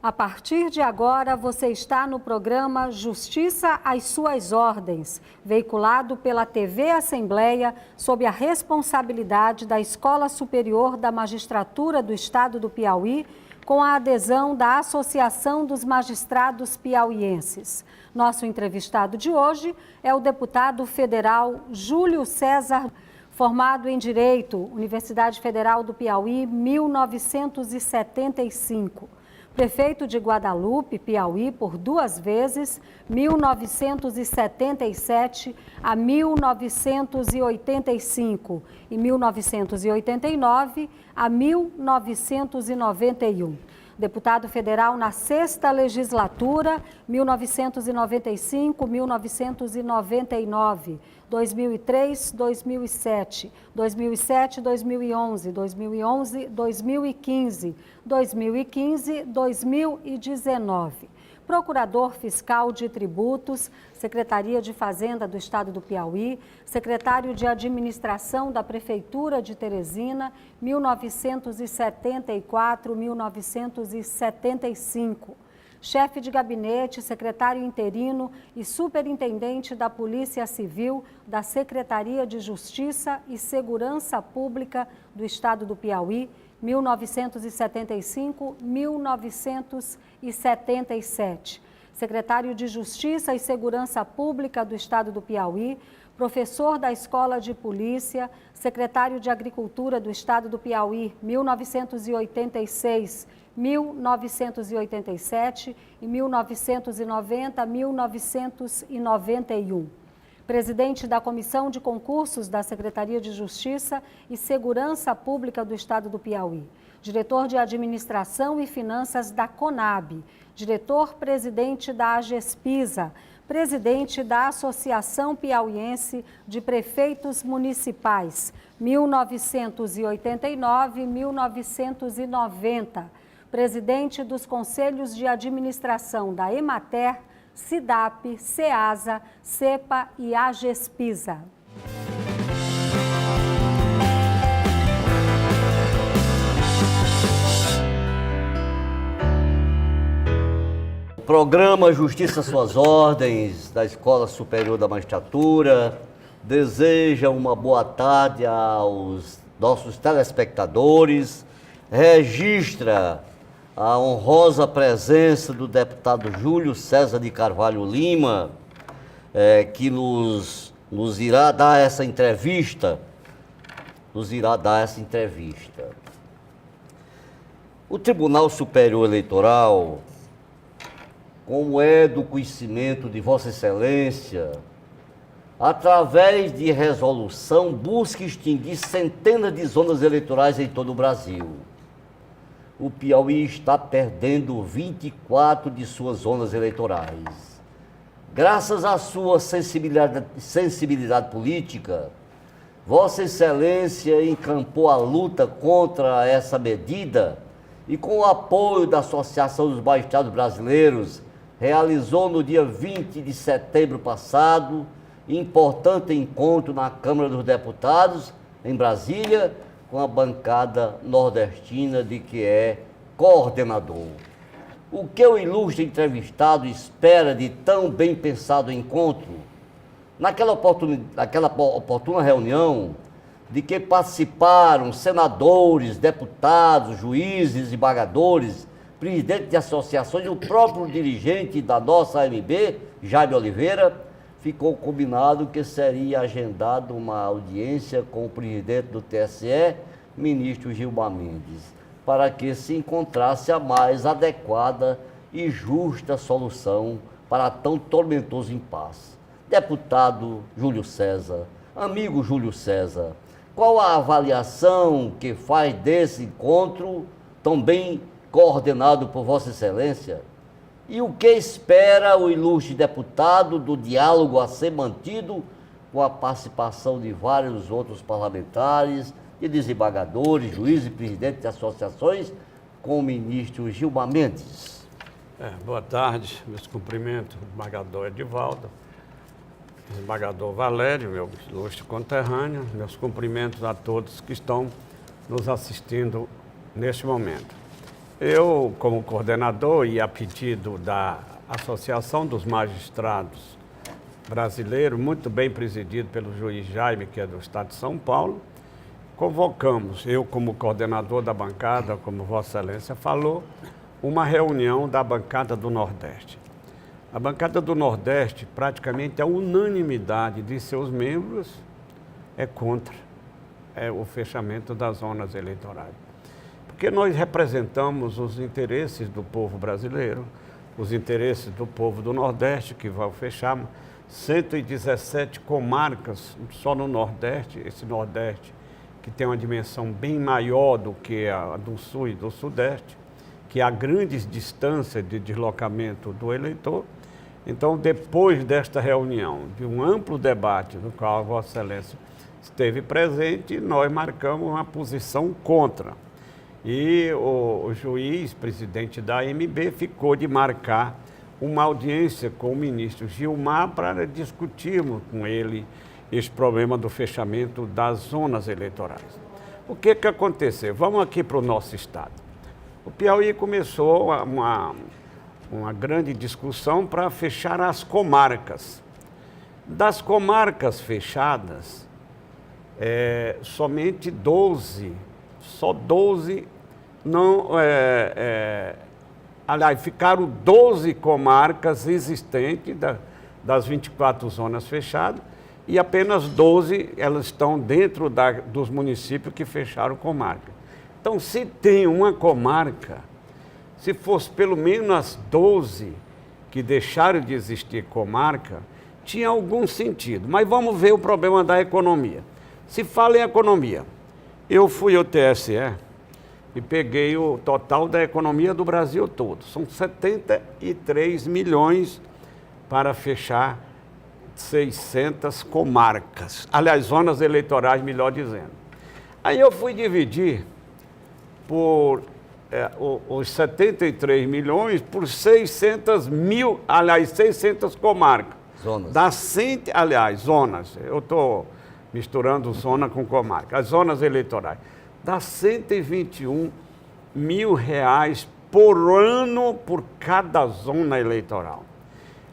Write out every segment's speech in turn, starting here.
A partir de agora, você está no programa Justiça às Suas Ordens, veiculado pela TV Assembleia, sob a responsabilidade da Escola Superior da Magistratura do Estado do Piauí, com a adesão da Associação dos Magistrados Piauienses. Nosso entrevistado de hoje é o deputado federal Júlio César, formado em Direito, Universidade Federal do Piauí, 1975. Prefeito de Guadalupe, Piauí, por 2 vezes, 1977 a 1985 e 1989 a 1991. Deputado federal na 6ª legislatura, 1995-1999, 2003, 2007, 2007, 2011, 2011, 2015, 2015, 2019. Procurador Fiscal de Tributos, Secretaria de Fazenda do Estado do Piauí, secretário de Administração da Prefeitura de Teresina, 1974-1975. Chefe de gabinete, secretário interino e superintendente da Polícia Civil da Secretaria de Justiça e Segurança Pública do Estado do Piauí, 1975-1977. Secretário de Justiça e Segurança Pública do Estado do Piauí, professor da Escola de Polícia, secretário de Agricultura do Estado do Piauí, 1986, 1987 e 1990-1991. Presidente da Comissão de Concursos da Secretaria de Justiça e Segurança Pública do Estado do Piauí. Diretor de Administração e Finanças da CONAB. Diretor-presidente da AGESPISA. Presidente da Associação Piauiense de Prefeitos Municipais, 1989-1990. Presidente dos Conselhos de Administração da EMATER, SIDAP, SEASA, CEPA e AGESPISA. Programa Justiça às Suas Ordens, da Escola Superior da Magistratura, deseja uma boa tarde aos nossos telespectadores, registra a honrosa presença do deputado Júlio César de Carvalho Lima, que nos irá dar essa entrevista. O Tribunal Superior Eleitoral, como é do conhecimento de Vossa Excelência, através de resolução, busca extinguir centenas de zonas eleitorais em todo o Brasil. O Piauí está perdendo 24 de suas zonas eleitorais. Graças à sua sensibilidade política, Vossa Excelência encampou a luta contra essa medida e, com o apoio da Associação dos Magistrados Brasileiros, realizou no dia 20 de setembro passado importante encontro na Câmara dos Deputados, em Brasília, com a bancada nordestina de que é coordenador. O que o ilustre entrevistado espera de tão bem pensado encontro? Naquela oportuna reunião, de que participaram senadores, deputados, juízes, desembargadores, presidente de associações e o próprio dirigente da nossa AMB, Jaime Oliveira, ficou combinado que seria agendada uma audiência com o presidente do TSE, ministro Gilmar Mendes, para que se encontrasse a mais adequada e justa solução para tão tormentoso impasse. Deputado Júlio César, amigo Júlio César, qual a avaliação que faz desse encontro tão bem coordenado por Vossa Excelência? E o que espera o ilustre deputado do diálogo a ser mantido com a participação de vários outros parlamentares, de desembargadores, juízes e presidentes de associações, com o ministro Gilmar Mendes? Boa tarde, meus cumprimentos, desembargador Edivaldo, desembargador Valério, meu ilustre conterrâneo, meus cumprimentos a todos que estão nos assistindo neste momento. Eu, como coordenador e a pedido da Associação dos Magistrados Brasileiros, muito bem presidido pelo juiz Jaime, que é do Estado de São Paulo, convocamos, eu como coordenador da bancada, como Vossa Excelência falou, uma reunião da bancada do Nordeste. A bancada do Nordeste, praticamente a unanimidade de seus membros é contra o fechamento das zonas eleitorais. Porque nós representamos os interesses do povo brasileiro, os interesses do povo do Nordeste, que vai fechar 117 comarcas só no Nordeste, esse Nordeste que tem uma dimensão bem maior do que a do Sul e do Sudeste, que há grandes distâncias de deslocamento do eleitor. Então, depois desta reunião, de um amplo debate, no qual a Vossa Excelência esteve presente, nós marcamos uma posição contra. E o juiz, presidente da AMB, ficou de marcar uma audiência com o ministro Gilmar para discutirmos com ele esse problema do fechamento das zonas eleitorais. O que aconteceu? Vamos aqui para o nosso estado. O Piauí começou uma grande discussão para fechar as comarcas. Das comarcas fechadas, somente 12, só 12 não... aliás, ficaram 12 comarcas existentes das 24 zonas fechadas e apenas 12 elas estão dentro dos municípios que fecharam comarca. Então, se tem uma comarca, se fosse pelo menos as 12 que deixaram de existir comarca, tinha algum sentido. Mas vamos ver o problema da economia. Se fala em economia, eu fui ao TSE e peguei o total da economia do Brasil todo. São 73 milhões para fechar 600 comarcas. Aliás, zonas eleitorais, melhor dizendo. Aí eu fui dividir por os 73 milhões por 600 mil, aliás, 600 comarcas. Zonas. Zonas. Eu estou misturando zona com comarca. As zonas eleitorais. Dá 121 mil reais por ano por cada zona eleitoral.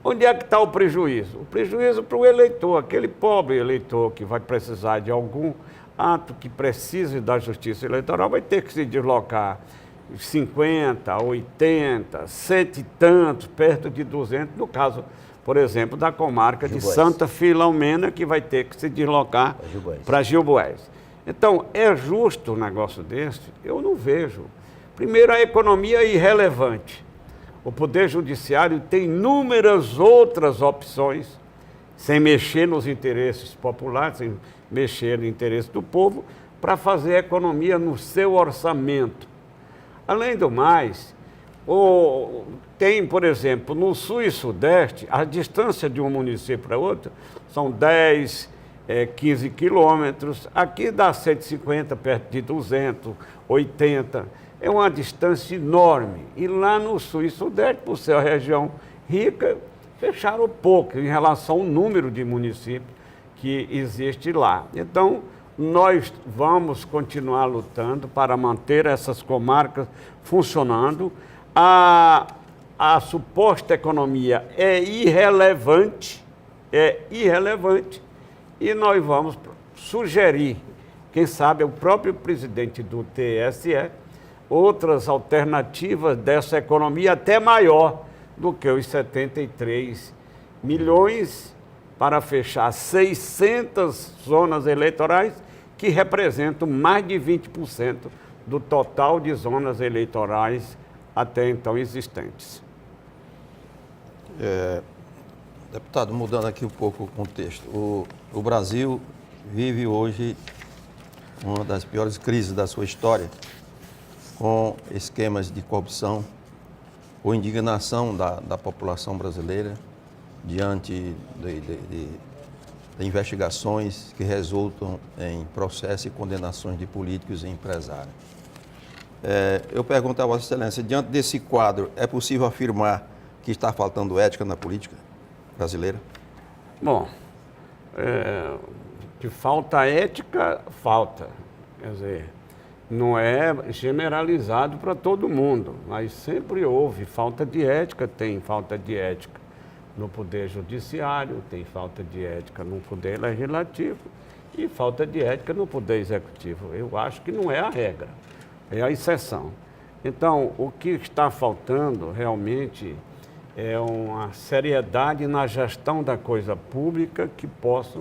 Onde é que está o prejuízo? O prejuízo para o eleitor, aquele pobre eleitor que vai precisar de algum ato que precise da justiça eleitoral, vai ter que se deslocar 50, 80, 100 e tantos, perto de 200, no caso, por exemplo, da comarca de Santa Filomena, que vai ter que se deslocar para Gilboés. Então, é justo um negócio desse? Eu não vejo. Primeiro, a economia é irrelevante. O Poder Judiciário tem inúmeras outras opções, sem mexer nos interesses populares, sem mexer no interesse do povo, para fazer economia no seu orçamento. Além do mais, tem, por exemplo, no Sul e Sudeste, a distância de um município para outro são 10, 15 quilômetros. Aqui dá 150, perto de 200, 80. É uma distância enorme. E lá no Sul e Sudeste, por ser uma região rica, fecharam pouco em relação ao número de municípios que existe lá. Então, nós vamos continuar lutando para manter essas comarcas funcionando. A suposta economia é irrelevante, e nós vamos sugerir, quem sabe o próprio presidente do TSE, outras alternativas dessa economia até maior do que os 73 milhões para fechar 600 zonas eleitorais, que representam mais de 20% do total de zonas eleitorais até então existentes. Deputado, mudando aqui um pouco o contexto, o Brasil vive hoje uma das piores crises da sua história, com esquemas de corrupção ou indignação da população brasileira diante de investigações que resultam em processos e condenações de políticos e empresários. Eu pergunto a Vossa Excelência, diante desse quadro, é possível afirmar que está faltando ética na política brasileira? Bom, que falta ética, falta. Quer dizer, não é generalizado para todo mundo, mas sempre houve falta de ética, tem falta de ética no Poder Judiciário, tem falta de ética no Poder Legislativo e falta de ética no Poder Executivo. Eu acho que não é a regra, é a exceção. Então, o que está faltando realmente é uma seriedade na gestão da coisa pública que possa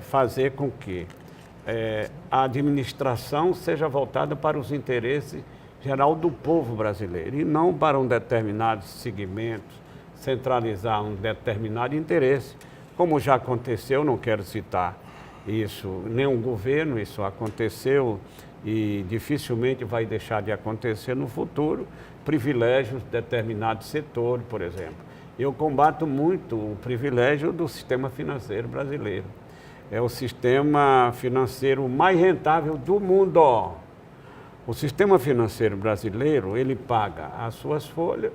fazer com que a administração seja voltada para os interesses geral do povo brasileiro e não para um determinado segmento, centralizar um determinado interesse, como já aconteceu, não quero citar isso, nenhum governo, isso aconteceu e dificilmente vai deixar de acontecer no futuro, privilégios de determinados setores, por exemplo. Eu combato muito o privilégio do sistema financeiro brasileiro. É o sistema financeiro mais rentável do mundo. O sistema financeiro brasileiro, ele paga as suas folhas,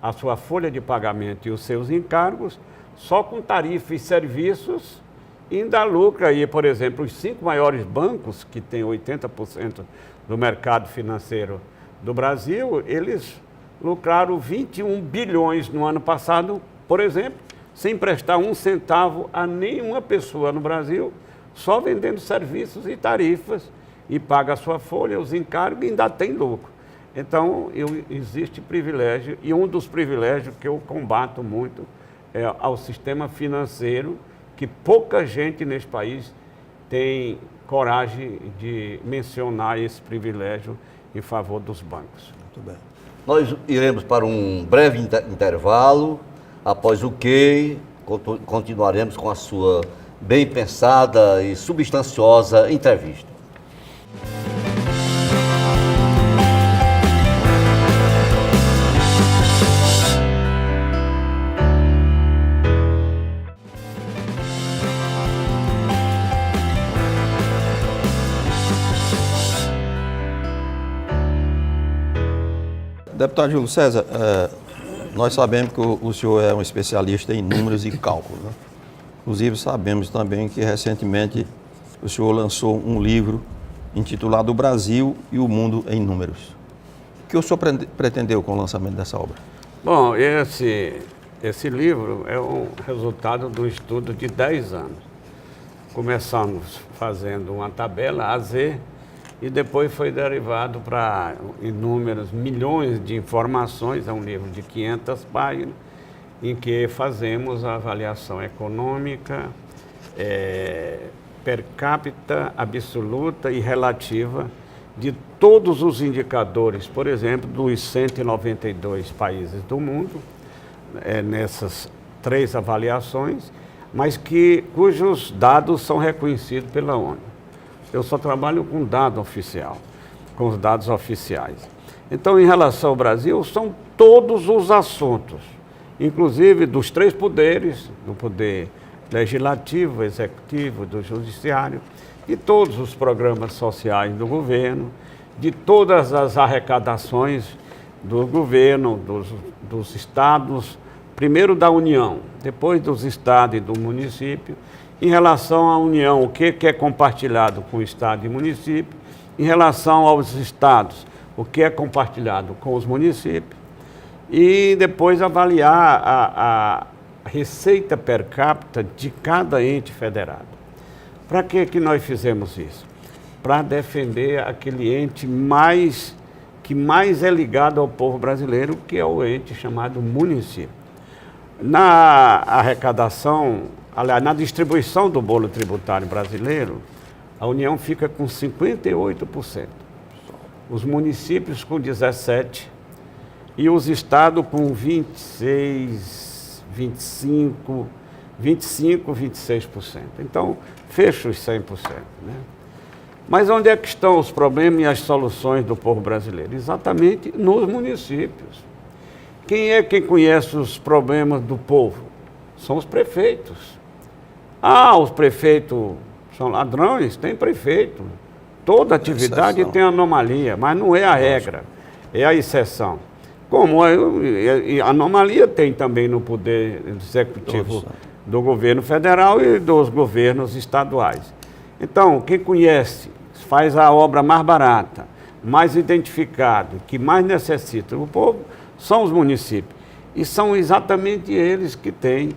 a sua folha de pagamento e os seus encargos, só com tarifa e serviços, e ainda lucra aí, por exemplo, os 5 maiores bancos, que têm 80% do mercado financeiro do Brasil, eles lucraram 21 bilhões no ano passado, por exemplo, sem prestar um centavo a nenhuma pessoa no Brasil, só vendendo serviços e tarifas, e paga a sua folha, os encargos e ainda tem lucro. Então, existe privilégio, e um dos privilégios que eu combato muito é ao sistema financeiro, que pouca gente nesse país tem coragem de mencionar esse privilégio em favor dos bancos. Muito bem. Nós iremos para um breve intervalo, após o que continuaremos com a sua bem pensada e substanciosa entrevista. Deputado Júlio César, nós sabemos que o senhor é um especialista em números e cálculos, né? Inclusive sabemos também que recentemente o senhor lançou um livro intitulado O Brasil e o Mundo em Números. O que o senhor pretendeu com o lançamento dessa obra? Bom, esse livro é um resultado do estudo de 10 anos. Começamos fazendo uma tabela A, Z, e depois foi derivado para inúmeros milhões de informações, é um livro de 500 páginas, em que fazemos a avaliação econômica, per capita, absoluta e relativa de todos os indicadores, por exemplo, dos 192 países do mundo, nessas 3 avaliações, mas cujos dados são reconhecidos pela ONU. Eu só trabalho com dado oficial, com os dados oficiais. Então, em relação ao Brasil, são todos os assuntos, inclusive dos 3 poderes, do poder legislativo, executivo, do judiciário, de todos os programas sociais do governo, de todas as arrecadações do governo, dos estados, primeiro da União, depois dos estados e do município. Em relação à União, o que é compartilhado com o Estado e município. Em relação aos estados, o que é compartilhado com os municípios. E depois avaliar a receita per capita de cada ente federado. Para que nós fizemos isso? Para defender aquele ente que mais é ligado ao povo brasileiro, que é o ente chamado município. Na arrecadação, aliás, na distribuição do bolo tributário brasileiro, a União fica com 58%, os municípios com 17% e os estados com 26%, 25%, 26%. Então, fecha os 100%. Né? Mas onde é que estão os problemas e as soluções do povo brasileiro? Exatamente nos municípios. Quem é quem conhece os problemas do povo? São os prefeitos. Os prefeitos são ladrões? Tem prefeito. Toda atividade tem anomalia, mas não é a regra, é a exceção. Como a anomalia tem também no poder executivo do governo federal e dos governos estaduais. Então, quem conhece faz a obra mais barata, mais identificado, que mais necessita o povo, são os municípios. E são exatamente eles que têm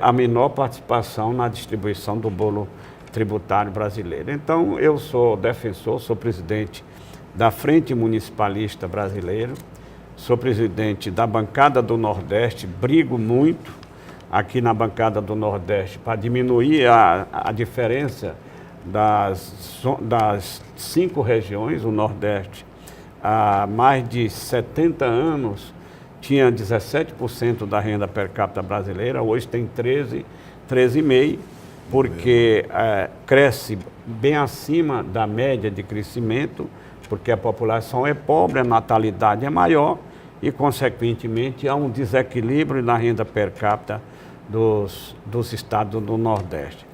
a menor participação na distribuição do bolo tributário brasileiro. Então, eu sou defensor, sou presidente da Frente Municipalista Brasileira, sou presidente da bancada do Nordeste, brigo muito aqui na bancada do Nordeste para diminuir a diferença das 5 regiões. O Nordeste, há mais de 70 anos, tinha 17% da renda per capita brasileira, hoje tem 13,5%, porque cresce bem acima da média de crescimento, porque a população é pobre, a natalidade é maior e, consequentemente, há um desequilíbrio na renda per capita dos estados do Nordeste.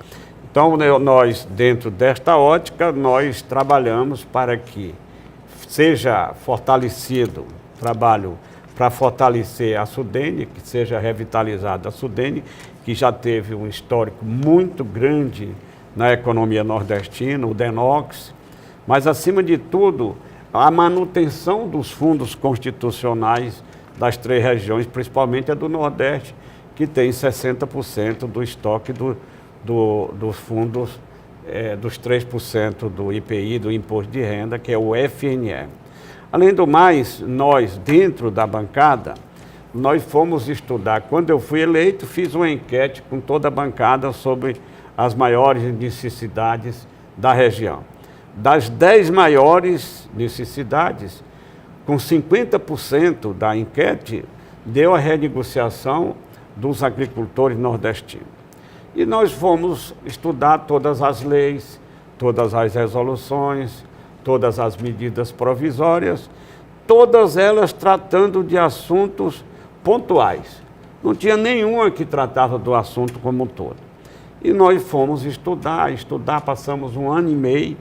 Então, nós, dentro desta ótica, nós trabalhamos para que seja fortalecido o trabalho para fortalecer a Sudene, que seja revitalizada a Sudene, que já teve um histórico muito grande na economia nordestina, o Denox, mas, acima de tudo, a manutenção dos fundos constitucionais das 3 regiões, principalmente a do Nordeste, que tem 60% do estoque dos fundos, dos 3% do IPI, do Imposto de Renda, que é o FNE. Além do mais, nós, dentro da bancada, nós fomos estudar. Quando eu fui eleito, fiz uma enquete com toda a bancada sobre as maiores necessidades da região. Das 10 maiores necessidades, com 50% da enquete, deu a renegociação dos agricultores nordestinos. E nós fomos estudar todas as leis, todas as resoluções, todas as medidas provisórias, todas elas tratando de assuntos pontuais. Não tinha nenhuma que tratava do assunto como um todo. E nós fomos estudar, passamos 1 ano e meio,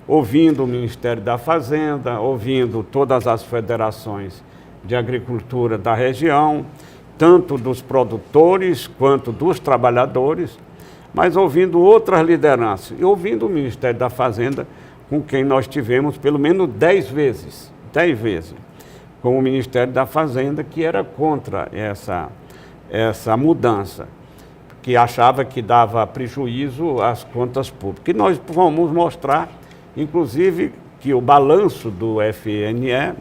ouvindo o Ministério da Fazenda, ouvindo todas as federações de agricultura da região, tanto dos produtores quanto dos trabalhadores, mas ouvindo outras lideranças e ouvindo o Ministério da Fazenda, com quem nós tivemos pelo menos 10 vezes, com o Ministério da Fazenda, que era contra essa mudança, que achava que dava prejuízo às contas públicas. E nós vamos mostrar, inclusive, que o balanço do FNE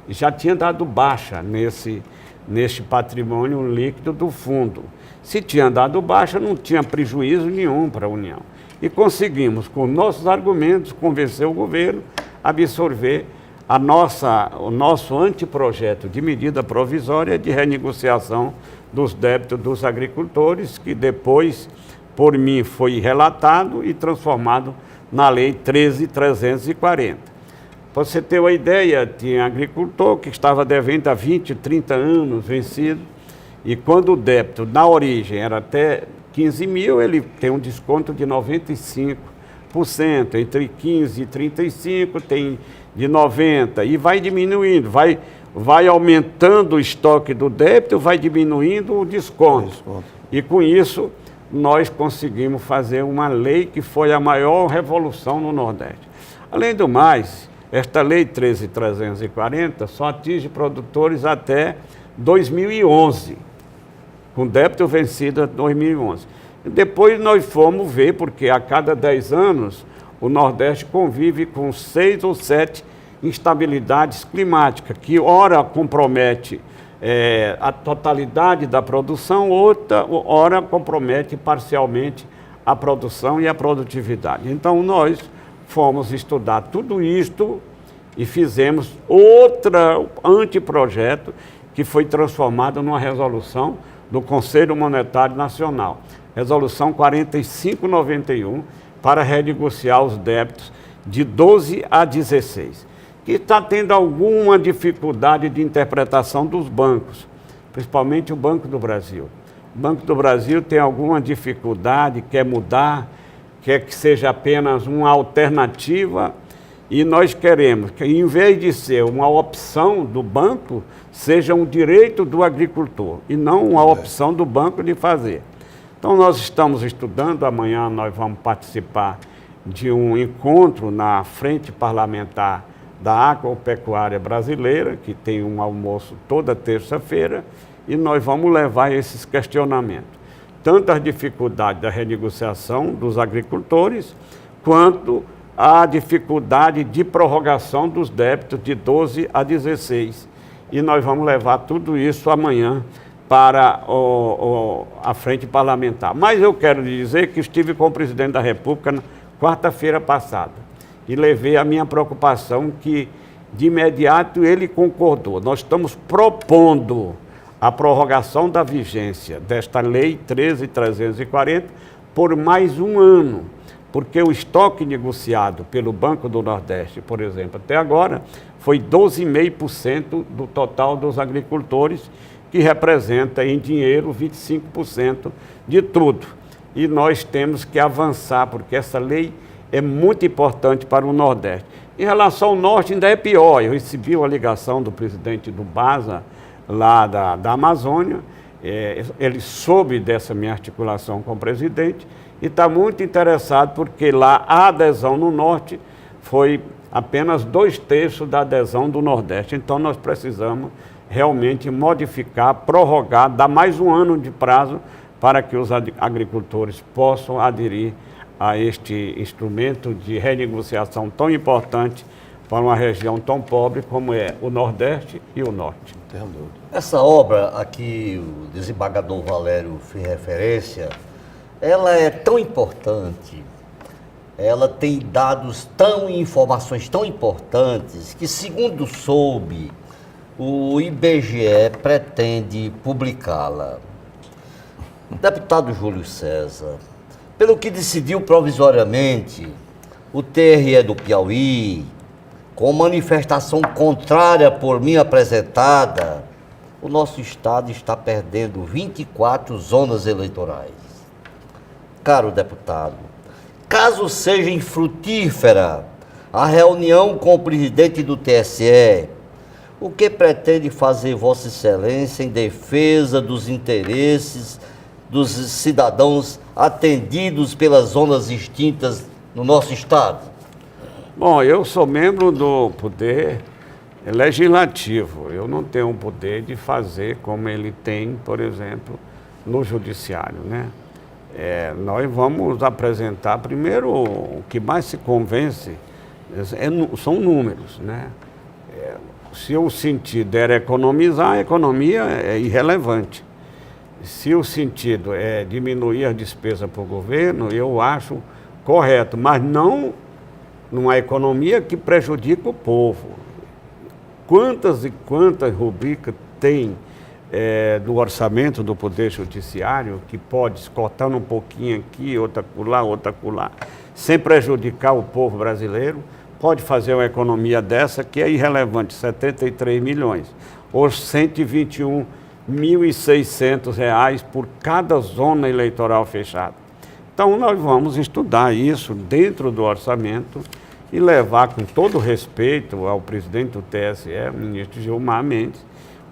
já tinha dado baixa neste patrimônio líquido do fundo. Se tinha dado baixa, não tinha prejuízo nenhum para a União. E conseguimos, com nossos argumentos, convencer o governo a absorver o nosso anteprojeto de medida provisória de renegociação dos débitos dos agricultores, que depois, por mim, foi relatado e transformado na Lei 13.340. Para você ter uma ideia, tinha agricultor que estava devendo há 20, 30 anos vencido, e quando o débito na origem era até 15 mil, ele tem um desconto de 95%, entre 15 e 35 tem de 90%, e vai diminuindo, vai aumentando o estoque do débito, vai diminuindo o desconto. E com isso, nós conseguimos fazer uma lei que foi a maior revolução no Nordeste. Além do mais, esta Lei 13.340 só atinge produtores até 2011, com débito vencido em 2011. Depois nós fomos ver, porque a cada 10 anos o Nordeste convive com 6 ou 7 instabilidades climáticas, que ora compromete a totalidade da produção, ora compromete parcialmente a produção e a produtividade. Então nós fomos estudar tudo isto e fizemos outro anteprojeto que foi transformado numa resolução do Conselho Monetário Nacional, resolução 4591, para renegociar os débitos de 12 a 16, que está tendo alguma dificuldade de interpretação dos bancos, principalmente o Banco do Brasil. O Banco do Brasil tem alguma dificuldade, quer mudar, quer que seja apenas uma alternativa, e nós queremos que, em vez de ser uma opção do banco, seja um direito do agricultor, e não uma opção do banco de fazer. Então, nós estamos estudando, amanhã nós vamos participar de um encontro na Frente Parlamentar da Agropecuária Brasileira, que tem um almoço toda terça-feira, e nós vamos levar esses questionamentos. Tanto as dificuldades da renegociação dos agricultores, quanto a dificuldade de prorrogação dos débitos de 12 a 16. E nós vamos levar tudo isso amanhã para a frente parlamentar. Mas eu quero lhe dizer que estive com o presidente da República na quarta-feira passada e levei a minha preocupação que, de imediato, ele concordou. Nós estamos propondo a prorrogação da vigência desta Lei 13.340 por mais um ano, porque o estoque negociado pelo Banco do Nordeste, por exemplo, até agora, foi 12,5% do total dos agricultores, que representa em dinheiro 25% de tudo. E nós temos que avançar, porque essa lei é muito importante para o Nordeste. Em relação ao Norte, ainda é pior. Eu recebi uma ligação do presidente do BASA, lá da Amazônia, ele soube dessa minha articulação com o presidente e está muito interessado, porque lá a adesão no Norte foi apenas 2/3 da adesão do Nordeste. Então nós precisamos realmente modificar, prorrogar, dar mais um ano de prazo para que os agricultores possam aderir a este instrumento de renegociação tão importante para uma região tão pobre como é o Nordeste e o Norte. Essa obra a que o desembargador Valério fez referência, ela é tão importante, ela tem dados e informações tão importantes que, segundo soube, o IBGE pretende publicá-la. Deputado Júlio César, pelo que decidiu provisoriamente o TRE do Piauí, com manifestação contrária por mim apresentada, o nosso estado está perdendo 24 zonas eleitorais. Caro deputado, caso seja infrutífera a reunião com o presidente do TSE, o que pretende fazer Vossa Excelência em defesa dos interesses dos cidadãos atendidos pelas zonas extintas no nosso estado? Bom, eu sou membro do Poder Legislativo. Eu não tenho o poder de fazer como ele tem, por exemplo, no Judiciário, né? Nós vamos apresentar primeiro o que mais se convence são números, né? Se o sentido era economizar, a economia é irrelevante. Se o sentido é diminuir a despesa para o governo, eu acho correto, mas não numa economia que prejudica o povo. Quantas e quantas rubricas tem do orçamento do Poder Judiciário que pode, cortando um pouquinho aqui, outra acolá, sem prejudicar o povo brasileiro, pode fazer uma economia dessa que é irrelevante, 73 milhões, ou R$ 121.600 por cada zona eleitoral fechada. Então nós vamos estudar isso dentro do orçamento e levar com todo respeito ao presidente do TSE, o ministro Gilmar Mendes,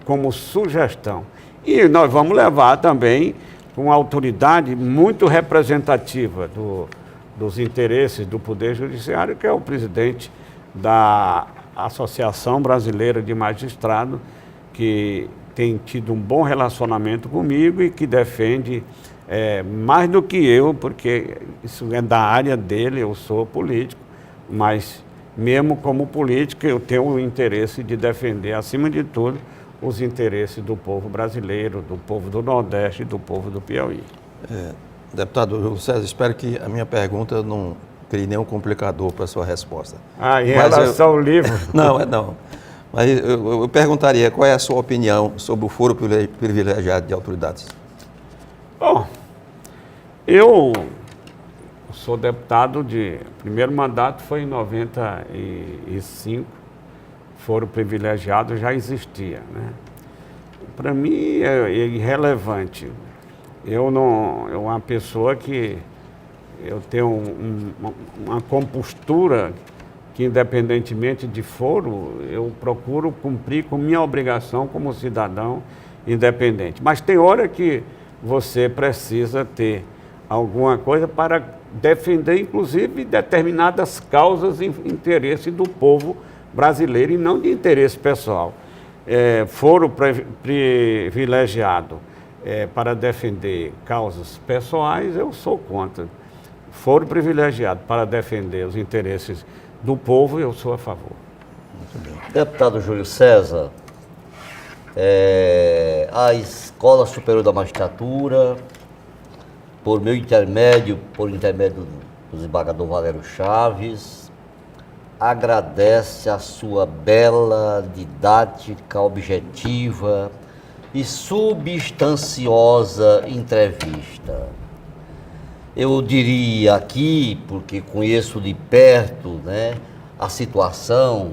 como sugestão. E nós vamos levar também com uma autoridade muito representativa dos interesses do Poder Judiciário, que é o presidente da Associação Brasileira de Magistrados, que tem tido um bom relacionamento comigo e que defende mais do que eu, porque isso é da área dele, eu sou político, mas mesmo como político eu tenho o interesse de defender, acima de tudo, os interesses do povo brasileiro, do povo do Nordeste e do povo do Piauí. Deputado Júlio César, espero que a minha pergunta não crie nenhum complicador para a sua resposta. Em relação ao livro? Não. Mas eu perguntaria qual é a sua opinião sobre o foro privilegiado de autoridades. Bom, eu sou deputado primeiro mandato foi em 95, foro privilegiado já existia, né? Para mim é irrelevante. Eu uma pessoa que eu tenho uma compostura que, independentemente de foro, eu procuro cumprir com minha obrigação como cidadão independente. Mas tem hora que você precisa ter alguma coisa para defender, inclusive, determinadas causas e interesse do povo brasileiro e não de interesse pessoal. Foro privilegiado para defender causas pessoais, eu sou contra. Foro privilegiado para defender os interesses do povo, eu sou a favor. Muito bem. Deputado Júlio César, a Escola Superior da Magistratura, por intermédio do desembargador Valério Chaves, agradece a sua bela, didática, objetiva e substanciosa entrevista. Eu diria aqui, porque conheço de perto, né, a situação,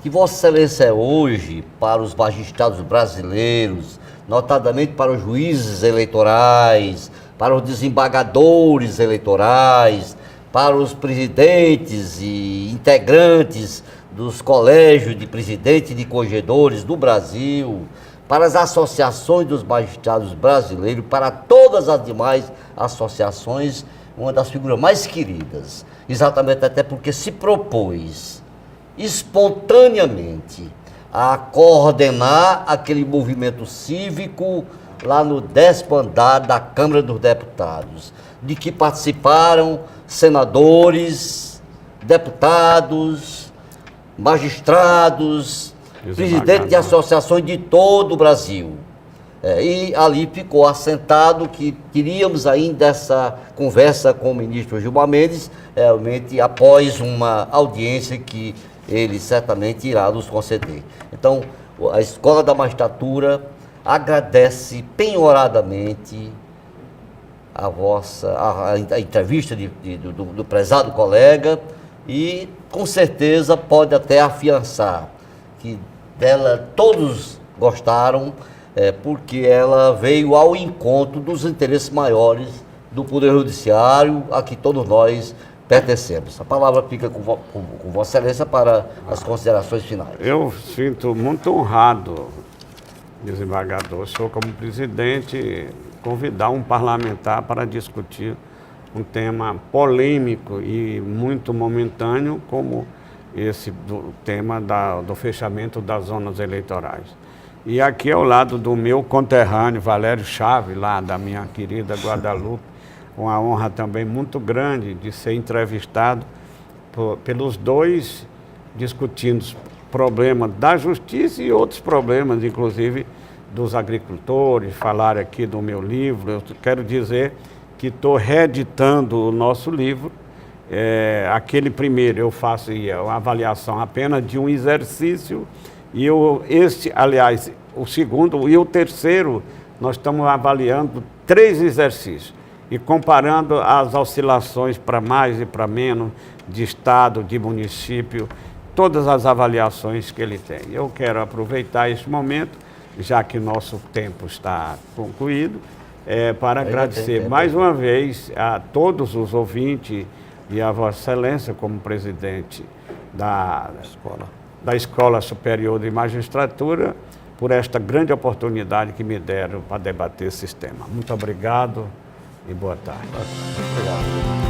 que Vossa Excelência é hoje, para os magistrados brasileiros, notadamente para os juízes eleitorais, para os desembargadores eleitorais, para os presidentes e integrantes dos colégios de presidentes e de corregedores do Brasil, para as associações dos magistrados brasileiros, para todas as demais associações, uma das figuras mais queridas, exatamente até porque se propôs espontaneamente a coordenar aquele movimento cívico lá no 10º andar da Câmara dos Deputados, de que participaram senadores, deputados, magistrados, presidentes de associações de todo o Brasil. E ali ficou assentado que queríamos ainda essa conversa com o ministro Gilmar Mendes, realmente após uma audiência que ele certamente irá nos conceder. Então, a Escola da Magistratura agradece penhoradamente a entrevista do prezado colega e, com certeza, pode até afiançar que dela todos gostaram, porque ela veio ao encontro dos interesses maiores do Poder Judiciário, a que todos nós pertencemos. A palavra fica com Vossa Excelência para as considerações finais. Eu sinto muito honrado, desembargador, o senhor como presidente, convidar um parlamentar para discutir um tema polêmico e muito momentâneo como esse do tema do fechamento das zonas eleitorais. E aqui ao lado do meu conterrâneo, Valério Chaves, lá da minha querida Guadalupe, uma honra também muito grande de ser entrevistado pelos dois, discutindo problemas da justiça e outros problemas, inclusive dos agricultores, falar aqui do meu livro. Eu quero dizer que estou reeditando o nosso livro. Aquele primeiro eu faço uma avaliação apenas de um exercício, e aliás, o segundo e o terceiro, nós estamos avaliando 3 exercícios e comparando as oscilações para mais e para menos de estado, de município, todas as avaliações que ele tem. Eu quero aproveitar esse momento, já que nosso tempo está concluído, para agradecer mais uma vez a todos os ouvintes e a Vossa Excelência como presidente da Escola Superior de Magistratura por esta grande oportunidade que me deram para debater esse tema. Muito obrigado e boa tarde. Obrigado.